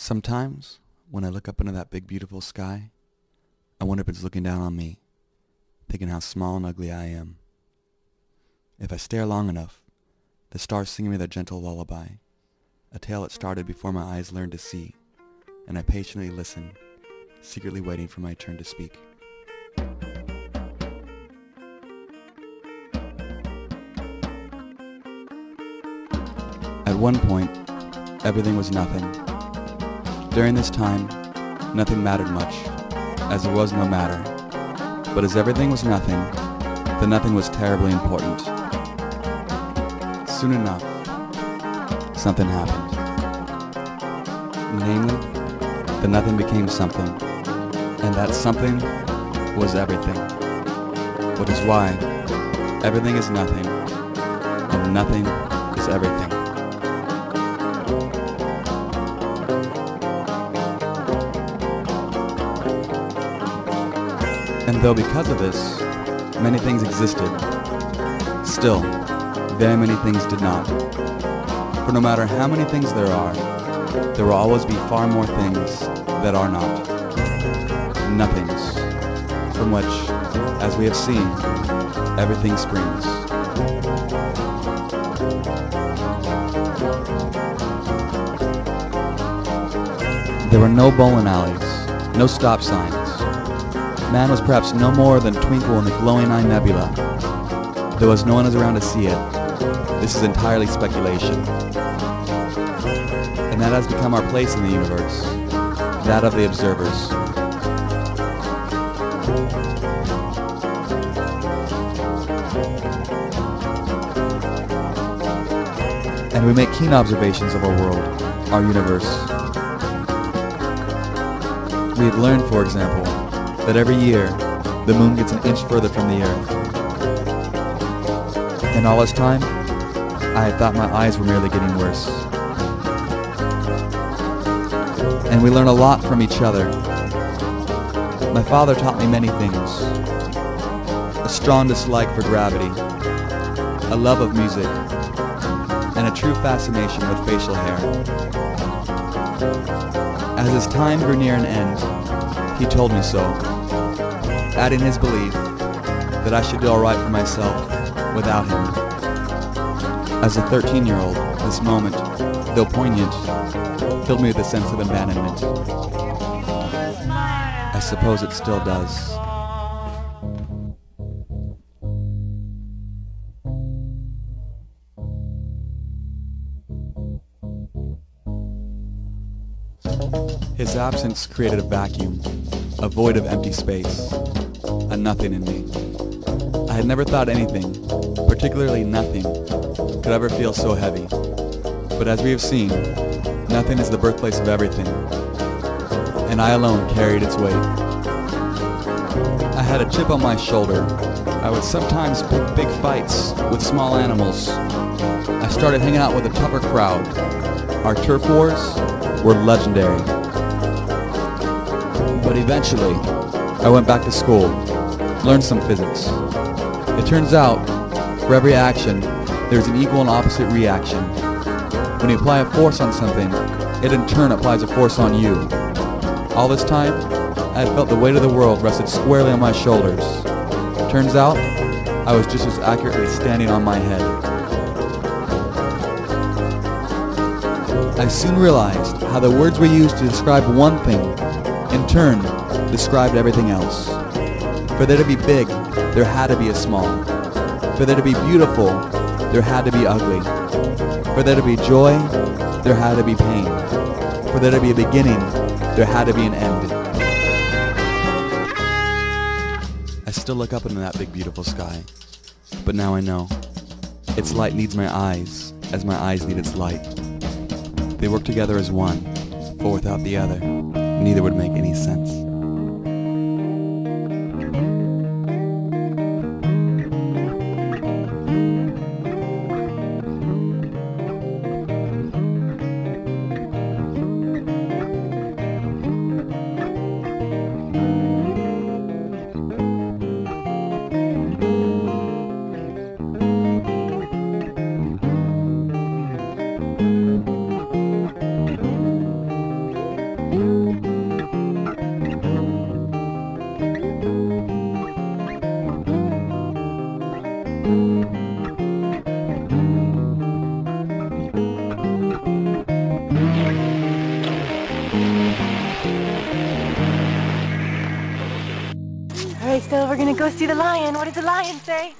Sometimes, when I look up into that big beautiful sky, I wonder if it's looking down on me, thinking how small and ugly I am. If I stare long enough, the stars sing me their gentle lullaby, a tale that started before my eyes learned to see, and I patiently listen, secretly waiting for my turn to speak. At one point, everything was nothing. During this time, nothing mattered much, as there was no matter. But as everything was nothing, the nothing was terribly important. Soon enough, something happened. Namely, the nothing became something, and that something was everything. Which is why everything is nothing, and nothing is everything. And though because of this, many things existed, still, very many things did not. For no matter how many things there will always be far more things that are not. Nothings, from which, as we have seen, everything springs. There were no bowling alleys, no stop signs. Man was perhaps no more than a twinkle in the glowing eye nebula. Though as no one is around to see it, this is entirely speculation. And that has become our place in the universe, that of the observers. And we make keen observations of our world, our universe. We have learned, for example, that every year, the moon gets an inch further from the earth. And all this time, I had thought my eyes were merely getting worse. And we learn a lot from each other. My father taught me many things. A strong dislike for gravity, a love of music, and a true fascination with facial hair. As his time grew near an end, he told me so, adding his belief that I should do alright for myself without him. As a 13-year-old, this moment, though poignant, filled me with a sense of abandonment. I suppose it still does. His absence created a vacuum, a void of empty space, a nothing in me. I had never thought anything, particularly nothing, could ever feel so heavy. But as we have seen, nothing is the birthplace of everything, and I alone carried its weight. I had a chip on my shoulder. I would sometimes pick big fights with small animals. I started hanging out with a tougher crowd. Our turf wars were legendary. But eventually, I went back to school, learned some physics. It turns out, for every action, there's an equal and opposite reaction. When you apply a force on something, it in turn applies a force on you. All this time, I had felt the weight of the world rested squarely on my shoulders. Turns out, I was just as accurately standing on my head. I soon realized how the words we use to describe one thing in turn, described everything else. For there to be big, there had to be a small. For there to be beautiful, there had to be ugly. For there to be joy, there had to be pain. For there to be a beginning, there had to be an end. I still look up into that big beautiful sky, but now I know. Its light needs my eyes, as my eyes need its light. They work together as one, for without the other, neither would make any sense. All right, Stella, we're gonna go see the lion. What did the lion say?